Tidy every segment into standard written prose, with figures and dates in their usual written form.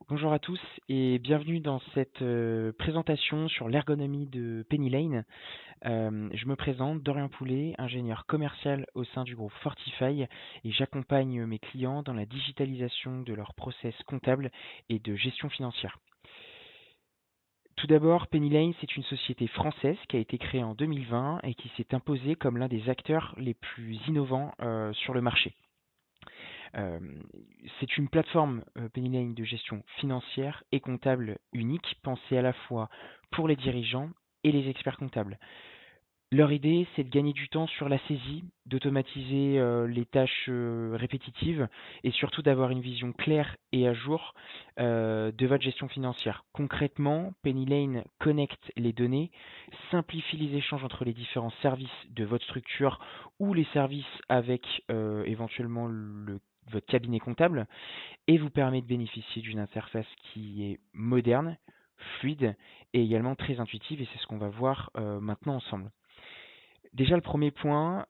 Bonjour à tous et bienvenue dans cette présentation sur l'ergonomie de Penny Lane. Je me présente, Dorian Poulet, ingénieur commercial au sein du groupe Fortify et j'accompagne mes clients dans la digitalisation de leurs process comptables et de gestion financière. Tout d'abord, Penny Lane, c'est une société française qui a été créée en 2020 et qui s'est imposée comme l'un des acteurs les plus innovants sur le marché. Euh, c'est une plateforme Pennyline de gestion financière et comptable unique, pensée à la fois pour les dirigeants et les experts comptables. Leur idée, c'est de gagner du temps sur la saisie, d'automatiser les tâches répétitives et surtout d'avoir une vision claire et à jour de votre gestion financière. Concrètement, Pennylane connecte les données, simplifie les échanges entre les différents services de votre structure ou les services avec éventuellement votre cabinet comptable et vous permet de bénéficier d'une interface qui est moderne, fluide et également très intuitive et c'est ce qu'on va voir maintenant ensemble. Déjà, le premier point,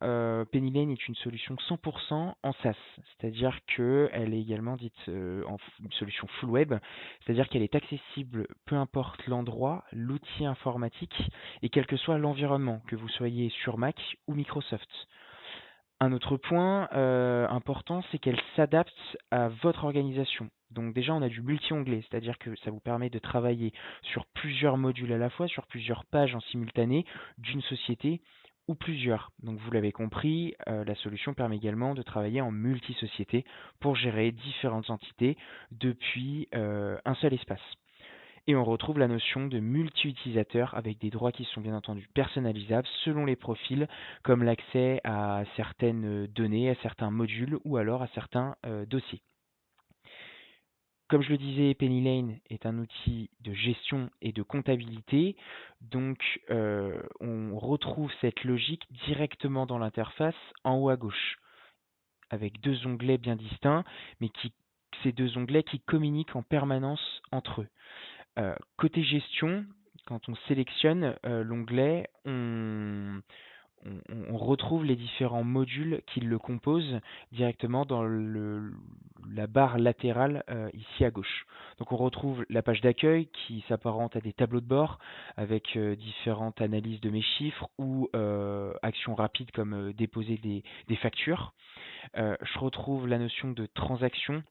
Pennylane est une solution 100% en SaaS, c'est-à-dire qu'elle est également dite une solution full web, c'est-à-dire qu'elle est accessible peu importe l'endroit, l'outil informatique et quel que soit l'environnement, que vous soyez sur Mac ou Microsoft. Un autre point important, c'est qu'elle s'adapte à votre organisation. Donc déjà, on a du multi-onglet, c'est-à-dire que ça vous permet de travailler sur plusieurs modules à la fois, sur plusieurs pages en simultané d'une société ou plusieurs. Donc vous l'avez compris, la solution permet également de travailler en multi-société pour gérer différentes entités depuis un seul espace. Et on retrouve la notion de multi-utilisateur avec des droits qui sont bien entendu personnalisables selon les profils, comme l'accès à certaines données, à certains modules ou alors à certains dossiers. Comme je le disais, Pennylane est un outil de gestion et de comptabilité, donc on retrouve cette logique directement dans l'interface en haut à gauche, avec deux onglets bien distincts, mais ces deux onglets qui communiquent en permanence entre eux. Côté gestion, quand on sélectionne l'onglet, on retrouve les différents modules qui le composent directement dans la barre latérale ici à gauche. Donc on retrouve la page d'accueil qui s'apparente à des tableaux de bord avec différentes analyses de mes chiffres ou actions rapides comme déposer des factures. Je retrouve la notion de transaction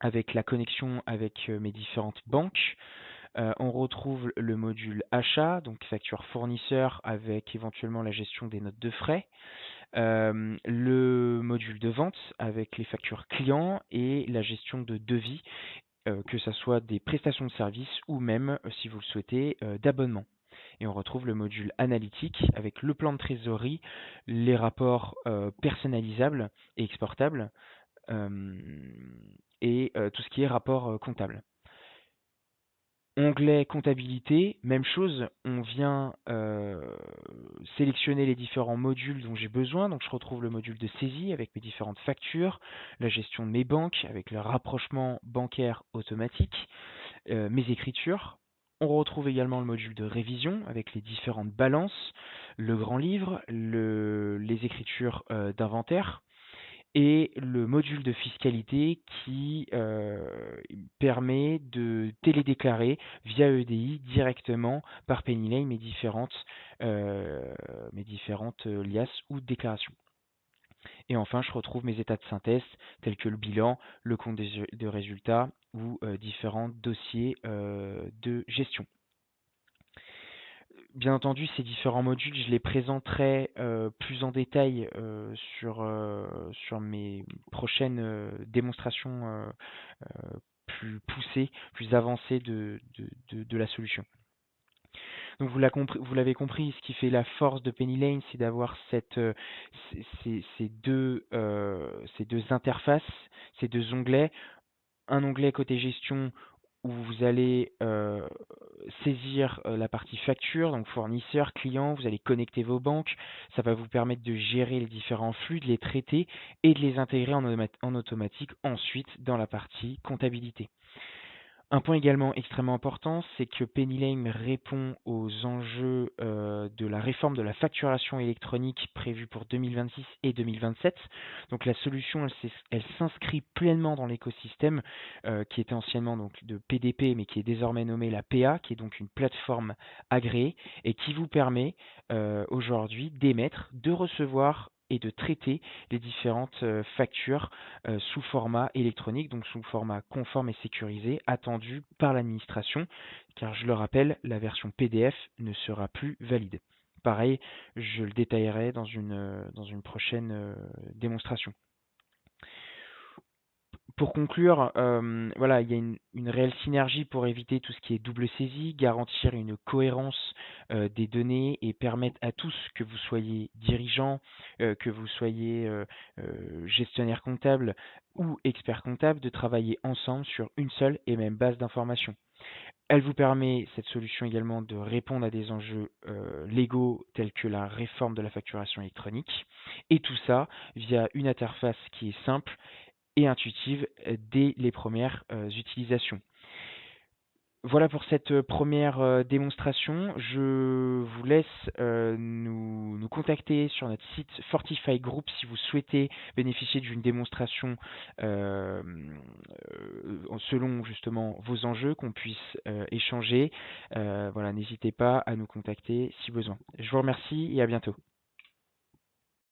avec la connexion avec mes différentes banques. On retrouve le module achat, donc facture fournisseur avec éventuellement la gestion des notes de frais. Le module de vente avec les factures clients et la gestion de devis, que ce soit des prestations de services ou même, si vous le souhaitez, d'abonnement. Et on retrouve le module analytique avec le plan de trésorerie, les rapports personnalisables et exportables, et tout ce qui est rapport comptable. Onglet comptabilité, même chose, on vient sélectionner les différents modules dont j'ai besoin. Donc je retrouve le module de saisie avec mes différentes factures, la gestion de mes banques avec le rapprochement bancaire automatique, mes écritures. On retrouve également le module de révision avec les différentes balances, le grand livre, les écritures d'inventaire et le module de fiscalité qui permet de télédéclarer via EDI directement par Pennylane mes différentes liasses ou déclarations. Et enfin, je retrouve mes états de synthèse tels que le bilan, le compte de résultats ou différents dossiers de gestion. Bien entendu, ces différents modules, je les présenterai plus en détail sur mes prochaines démonstrations plus poussées, plus avancées de la solution. Donc vous l'avez compris, ce qui fait la force de Pennylane, c'est d'avoir ces deux interfaces, ces deux onglets. Un onglet côté gestion où vous allez saisir la partie facture, donc fournisseur, client, vous allez connecter vos banques, ça va vous permettre de gérer les différents flux, de les traiter et de les intégrer en automatique ensuite dans la partie comptabilité. Un point également extrêmement important, c'est que Penny Lane répond aux enjeux de la réforme de la facturation électronique prévue pour 2026 et 2027. Donc la solution, elle s'inscrit pleinement dans l'écosystème qui était anciennement donc de PDP, mais qui est désormais nommé la PA, qui est donc une plateforme agréée et qui vous permet aujourd'hui d'émettre, de recevoir et de traiter les différentes factures sous format électronique, donc sous format conforme et sécurisé, attendu par l'administration, car je le rappelle, la version PDF ne sera plus valide. Pareil, je le détaillerai dans une prochaine démonstration. Pour conclure, voilà, il y a une réelle synergie pour éviter tout ce qui est double saisie, garantir une cohérence des données et permettre à tous, que vous soyez dirigeant, que vous soyez gestionnaire comptable ou expert comptable, de travailler ensemble sur une seule et même base d'information. Elle vous permet, cette solution également, de répondre à des enjeux légaux tels que la réforme de la facturation électronique, et tout ça via une interface qui est simple et intuitive dès les premières utilisations. Voilà pour cette première démonstration. Je vous laisse nous contacter sur notre site Fortify Group si vous souhaitez bénéficier d'une démonstration selon justement vos enjeux, qu'on puisse échanger. Voilà, n'hésitez pas à nous contacter si besoin. Je vous remercie et à bientôt.